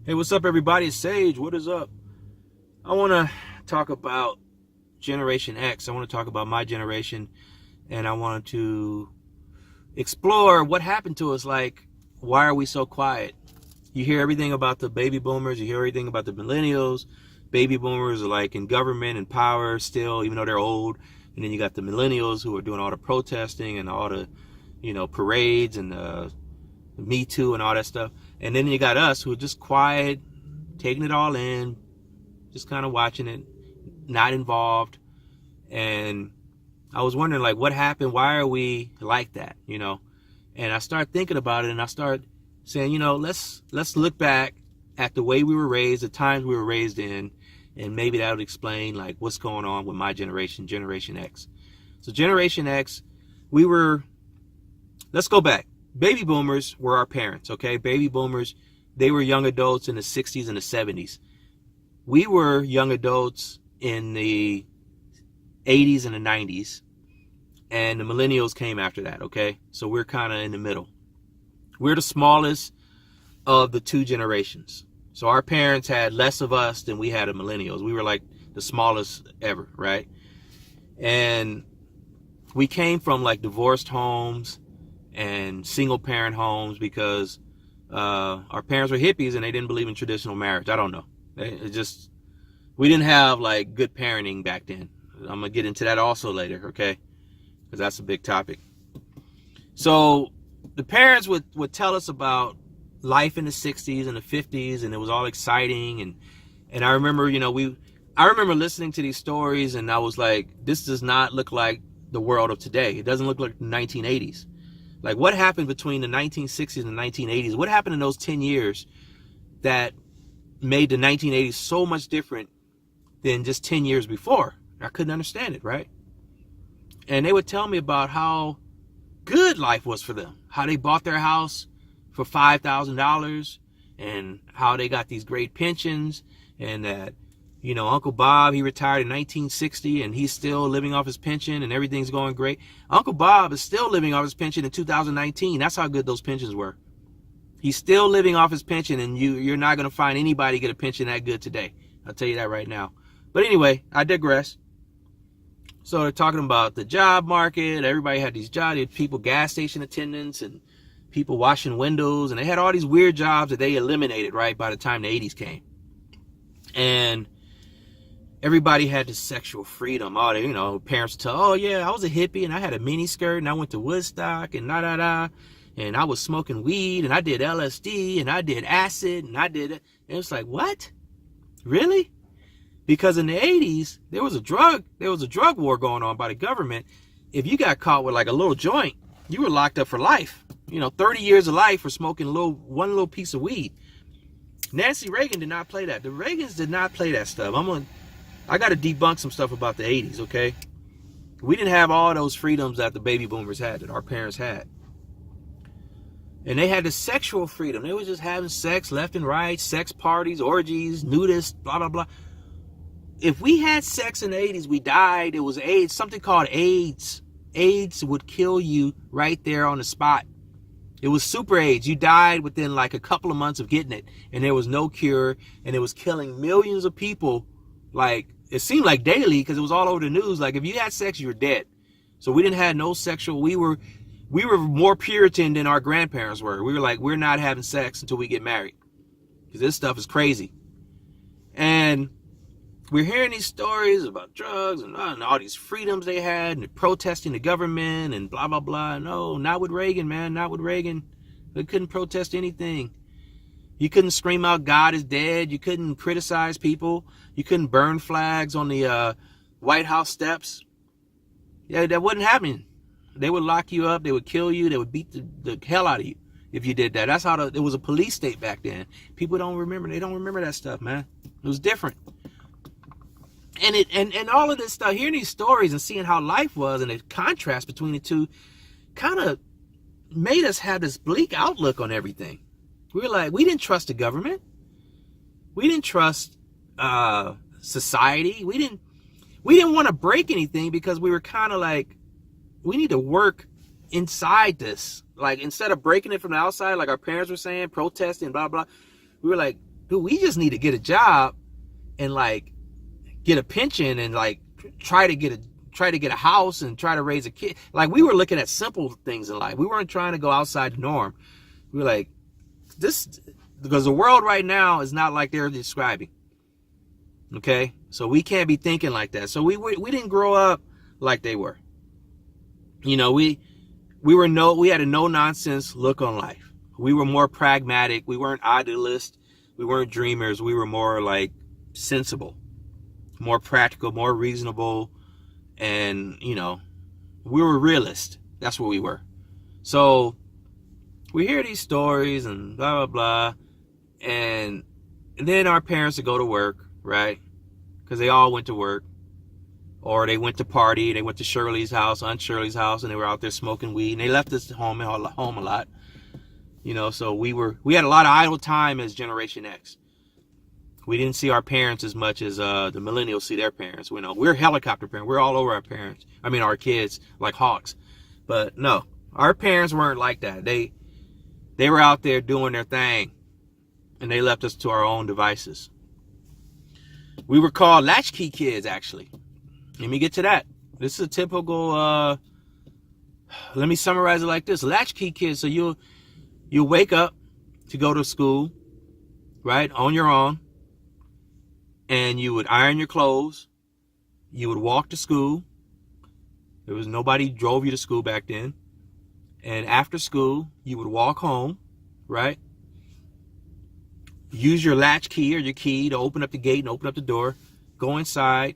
Hey, what's up, everybody? It's Sage. What is up? I want to talk about Generation X. I want to talk about my generation, and I want to explore what happened to us. Like, why are we so quiet? You hear everything about the baby boomers, you hear everything about the millennials. Baby boomers are like in government and power still, even though they're old. And then you got the millennials who are doing all the protesting and all the, parades and Me Too and all that stuff. And then you got us who are just quiet, taking it all in, just kind of watching it, not involved. And I was wondering, like, what happened? Why are we like that? And I start thinking about it, and I start saying, let's look back at the way we were raised, the times we were raised in, and maybe that would explain like what's going on with my generation, Generation X. So Generation X, let's go back. Baby boomers were our parents, okay? Baby boomers, they were young adults in the 60s and the 70s. We were young adults in the 80s and the 90s, and the millennials came after that, okay? So we're kind of in the middle. We're the smallest of the two generations. So our parents had less of us than we had of millennials. We were like the smallest ever, right? And we came from like divorced homes and single parent homes because our parents were hippies and they didn't believe in traditional marriage. I don't know. We didn't have like good parenting back then. I'm going to get into that also later, okay? Because that's a big topic. So the parents would tell us about life in the 60s and the 50s, and it was all exciting. And I remember, I remember listening to these stories, and I was like, this does not look like the world of today. It doesn't look like the 1980s. Like, what happened between the 1960s and the 1980s? What happened in those 10 years that made the 1980s so much different than just 10 years before? I couldn't understand it, right? And they would tell me about how good life was for them, how they bought their house for $5,000 and how they got these great pensions, and that, Uncle Bob, he retired in 1960 and he's still living off his pension and everything's going great. Uncle Bob is still living off his pension in 2019. That's how good those pensions were. He's still living off his pension, and you're not going to find anybody get a pension that good today. I'll tell you that right now. But anyway, I digress. So they're talking about the job market. Everybody had these jobs. They had people, gas station attendants and people washing windows, and they had all these weird jobs that they eliminated right by the time the 80s came. And everybody had this sexual freedom. All the, parents would tell, oh yeah, I was a hippie and I had a mini skirt and I went to Woodstock and and I was smoking weed and I did LSD and I did acid and I did it. And it's like, what? Really? Because in the 80s, there was a drug war going on by the government. If you got caught with like a little joint, you were locked up for life. 30 years of life for smoking one little piece of weed. Nancy Reagan did not play that. The Reagans did not play that stuff. I got to debunk some stuff about the 80s, okay? We didn't have all those freedoms that the baby boomers had, that our parents had. And they had the sexual freedom. They were just having sex left and right, sex parties, orgies, nudists, blah, blah, blah. If we had sex in the 80s, we died. It was AIDS, something called AIDS. AIDS would kill you right there on the spot. It was super AIDS. You died within like a couple of months of getting it, and there was no cure, and it was killing millions of people. Like, it seemed like daily because it was all over the news. Like, if you had sex, you were dead. So we didn't have no sexual. We were more Puritan than our grandparents were. We were like, we're not having sex until we get married because this stuff is crazy. And we're hearing these stories about drugs and all these freedoms they had and protesting the government and blah, blah, blah. No, not with Reagan, man. Not with Reagan. They couldn't protest anything. You couldn't scream out, God is dead. You couldn't criticize people. You couldn't burn flags on the White House steps. Yeah, that wasn't happening. They would lock you up. They would kill you. They would beat the hell out of you if you did that. That's how it was a police state back then. People don't remember. They don't remember that stuff, man. It was different. And all of this stuff, hearing these stories and seeing how life was and the contrast between the two kind of made us have this bleak outlook on everything. We were like, we didn't trust the government. We didn't trust society. We didn't want to break anything because we were kind of like, we need to work inside this. Like, instead of breaking it from the outside, like our parents were saying, protesting, blah, blah, we were like, dude, we just need to get a job and like get a pension and like try to get a house and try to raise a kid. Like, we were looking at simple things in life. We weren't trying to go outside the norm. We were like, this, because the world right now is not like they're describing. Okay, so we can't be thinking like that. So we didn't grow up like they were. You know, we had a no nonsense look on life. We were more pragmatic. We weren't idealists. We weren't dreamers. We were more like sensible, more practical, more reasonable, and you know, we were realists. That's what we were. So we hear these stories and blah blah blah, and then our parents would go to work, right? Because they all went to work, or they went to party. They went to Shirley's house, Aunt Shirley's house, and they were out there smoking weed. And they left us home a lot, you know. So we had a lot of idle time as Generation X. We didn't see our parents as much as the millennials see their parents. You know, we're helicopter parents. We're all over our parents. I mean, our kids like hawks. But no, our parents weren't like that. They were out there doing their thing, and they left us to our own devices. We were called latchkey kids, actually. Let me get to that. This is a typical, let me summarize it like this. Latchkey kids, so you'll wake up to go to school, right, on your own, and you would iron your clothes. You would walk to school. There was nobody drove you to school back then. And after school, you would walk home, right? Use your latch key or your key to open up the gate and open up the door. Go inside.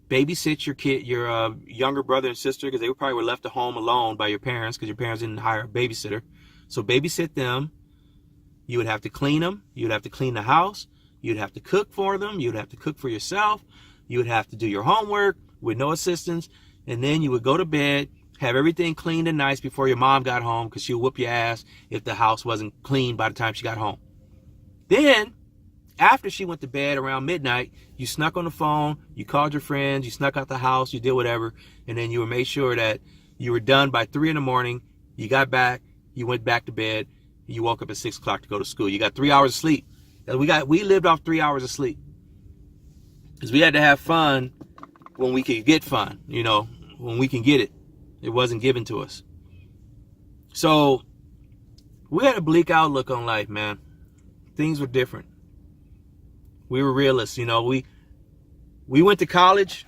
Babysit your kid, your younger brother and sister, because they probably were left at home alone by your parents because your parents didn't hire a babysitter. So babysit them. You would have to clean them. You would have to clean the house. You'd have to cook for them. You'd have to cook for yourself. You would have to do your homework with no assistance. And then you would go to bed, have everything cleaned and nice before your mom got home, because she'll whoop your ass if the house wasn't clean by the time she got home. Then, after she went to bed around midnight, you snuck on the phone, you called your friends, you snuck out the house, you did whatever, and then you would make sure that you were done by 3 in the morning. You got back, you went back to bed, you woke up at 6 o'clock to go to school. You got 3 hours of sleep. We lived off 3 hours of sleep, because we had to have fun when we could get fun, you know, when we can get it. It wasn't given to us. So we had a bleak outlook on life, man. Things were different. We were realists, you know. We went to college.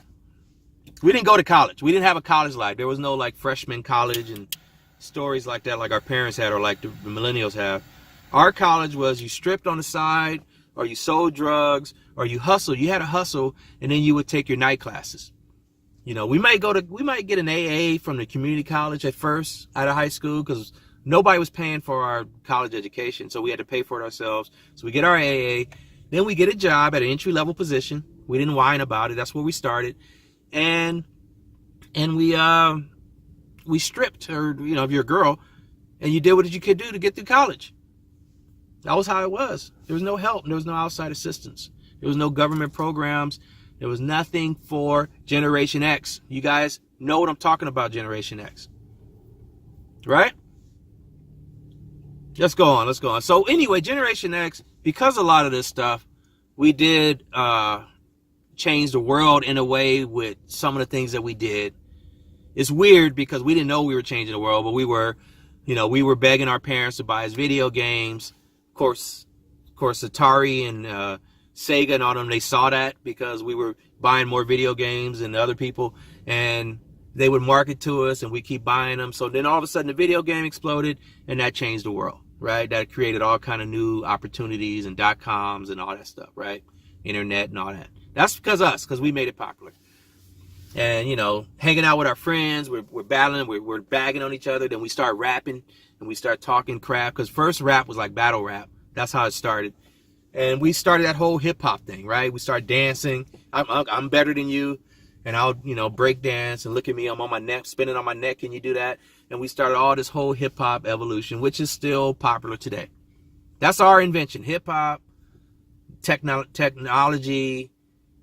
We didn't go to college. We didn't have a college life. There was no like freshman college and stories like that like our parents had or like the millennials have. Our college was you stripped on the side, or you sold drugs, or you hustled. You had a hustle, and then you would take your night classes. You know, we might get an AA from the community college at first out of high school, because nobody was paying for our college education, so we had to pay for it ourselves. So we get our AA, then we get a job at an entry-level position. We didn't whine about it. That's where we started, and we stripped, or you know, if you're a girl, and you did what you could do to get through college. That was how it was. There was no help. There was no outside assistance. There was no government programs. There was nothing for Generation X. You guys know what I'm talking about, Generation X. Right? Let's go on. So anyway, Generation X, because a lot of this stuff, we did change the world in a way with some of the things that we did. It's weird because we didn't know we were changing the world, but we were begging our parents to buy us video games. Of course, Atari and Sega and all them, they saw that because we were buying more video games than other people, and they would market to us, and we keep buying them. So then all of a sudden the video game exploded, and that changed the world, right? That created all kind of new opportunities and .coms and all that stuff, right? Internet and all that. That's because we made it popular. And, you know, hanging out with our friends, we're battling, we're bagging on each other. Then we start rapping, and we start talking crap, because first rap was like battle rap. That's how it started. And we started that whole hip hop thing, right? We started dancing. I'm better than you, and I'll, you know, break dance, and look at me, I'm on my neck, spinning on my neck. Can you do that? And we started all this whole hip hop evolution, which is still popular today. That's our invention. Hip hop, technology,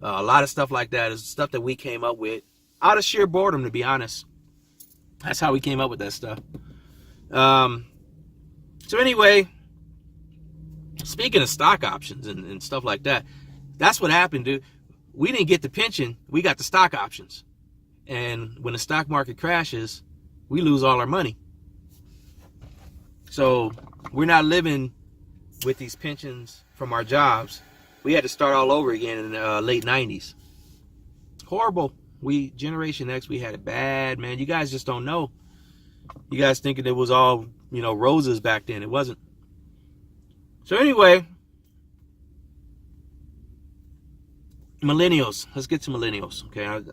a lot of stuff like that is stuff that we came up with out of sheer boredom, to be honest. That's how we came up with that stuff. So anyway, Speaking of stock options and stuff like that, that's what happened, dude. We didn't get the pension, we got the stock options. And when the stock market crashes, we lose all our money. So we're not living with these pensions from our jobs. We had to start all over again in the late 90s. Horrible. Generation X, we had it bad, man. You guys just don't know. You guys thinking it was all, roses back then. It wasn't. So anyway, millennials. Let's get to millennials, okay?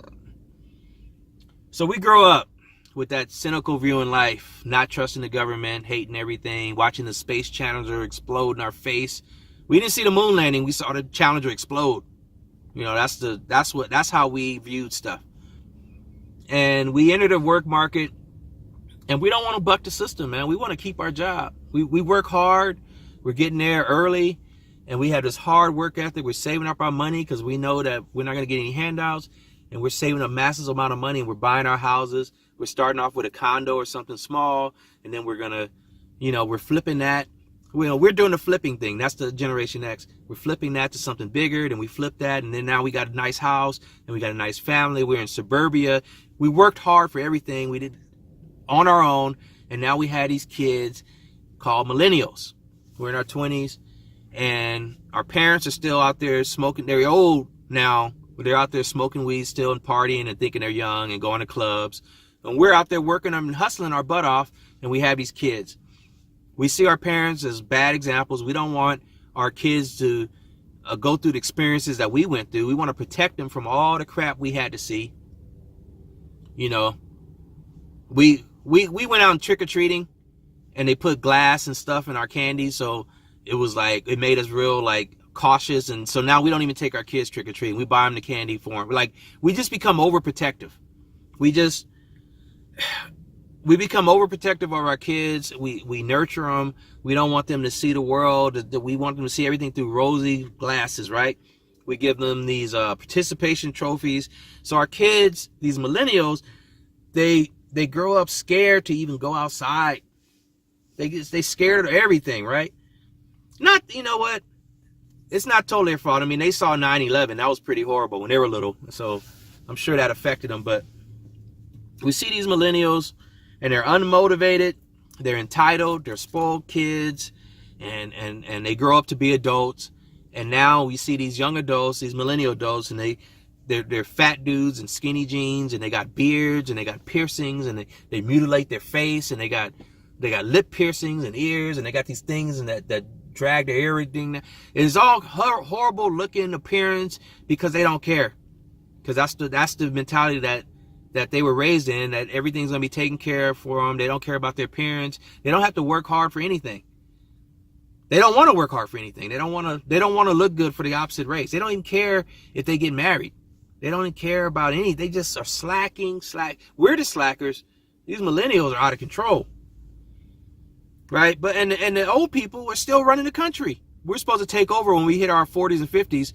So we grow up with that cynical view in life, not trusting the government, hating everything, watching the space challenger explode in our face. We didn't see the moon landing, we saw the challenger explode. That's how we viewed stuff. And we entered the work market, and we don't want to buck the system, man. We want to keep our job. We work hard. We're getting there early, and we have this hard work ethic. We're saving up our money because we know that we're not going to get any handouts, and we're saving a massive amount of money, and we're buying our houses. We're starting off with a condo or something small, and then we're going to, we're flipping that. We're doing the flipping thing. That's the Generation X. We're flipping that to something bigger, then we flip that, and then now we got a nice house, and we got a nice family. We're in suburbia. We worked hard for everything we did on our own, and now we had these kids called millennials. We're in our 20s, and our parents are still out there smoking. They're old now, but they're out there smoking weed still and partying and thinking they're young and going to clubs. And we're out there working and hustling our butt off, and we have these kids. We see our parents as bad examples. We don't want our kids to go through the experiences that we went through. We want to protect them from all the crap we had to see. We went out trick-or-treating, and they put glass and stuff in our candy, so it was like, it made us real cautious, and so now we don't even take our kids trick-or-treating. We buy them the candy for them. We just become overprotective. We become overprotective of our kids. We nurture them. We don't want them to see the world. We want them to see everything through rosy glasses, right? We give them these participation trophies. So our kids, these millennials, they grow up scared to even go outside. They scared of everything, right? You know what? It's not totally their fault. I mean, they saw 9/11. That was pretty horrible when they were little. So I'm sure that affected them. But we see these millennials, and they're unmotivated. They're entitled. They're spoiled kids. And they grow up to be adults. And now we see these young adults, these millennial adults, and they're fat dudes in skinny jeans, and they got beards, and they got piercings, and they mutilate their face, and they got lip piercings and ears, and they got these things and that drag their everything. It's all horrible looking appearance because they don't care. Because that's the mentality that they were raised in, that everything's going to be taken care of for them. They don't care about their appearance. They don't have to work hard for anything. They don't want to work hard for anything. They don't want to look good for the opposite race. They don't even care if they get married. They don't even care about anything. They just are slacking. We're the slackers. These millennials are out of control. Right? But and the old people are still running the country. We're supposed to take over when we hit our 40s and 50s,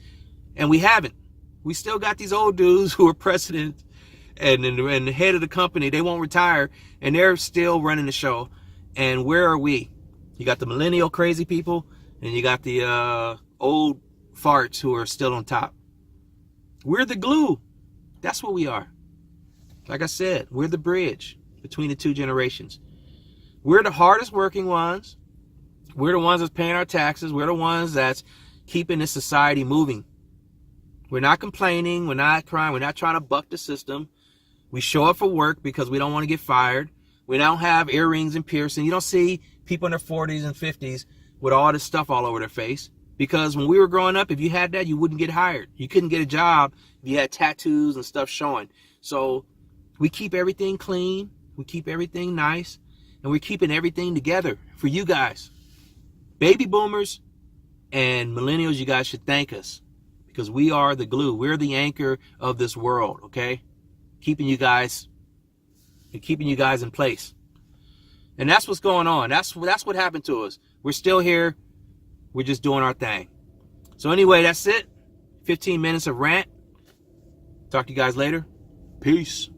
and we haven't. We still got these old dudes who are president and the head of the company. They won't retire, and they're still running the show. And where are we? You got the millennial crazy people, and you got the old farts who are still on top. We're the glue. That's what we are. Like I said, we're the bridge between the two generations. We're the hardest working ones. We're the ones that's paying our taxes. We're the ones that's keeping this society moving. We're not complaining. We're not crying. We're not trying to buck the system. We show up for work because we don't want to get fired. We don't have earrings and piercing. You don't see people in their 40s and 50s with all this stuff all over their face. Because when we were growing up, if you had that, you wouldn't get hired. You couldn't get a job if you had tattoos and stuff showing. So we keep everything clean. We keep everything nice. And we're keeping everything together for you guys. Baby boomers and millennials, you guys should thank us. Because we are the glue. We're the anchor of this world, okay? Keeping you guys in place. And that's what's going on. That's what happened to us. We're still here. We're just doing our thing. So anyway, that's it. 15 minutes of rant. Talk to you guys later. Peace.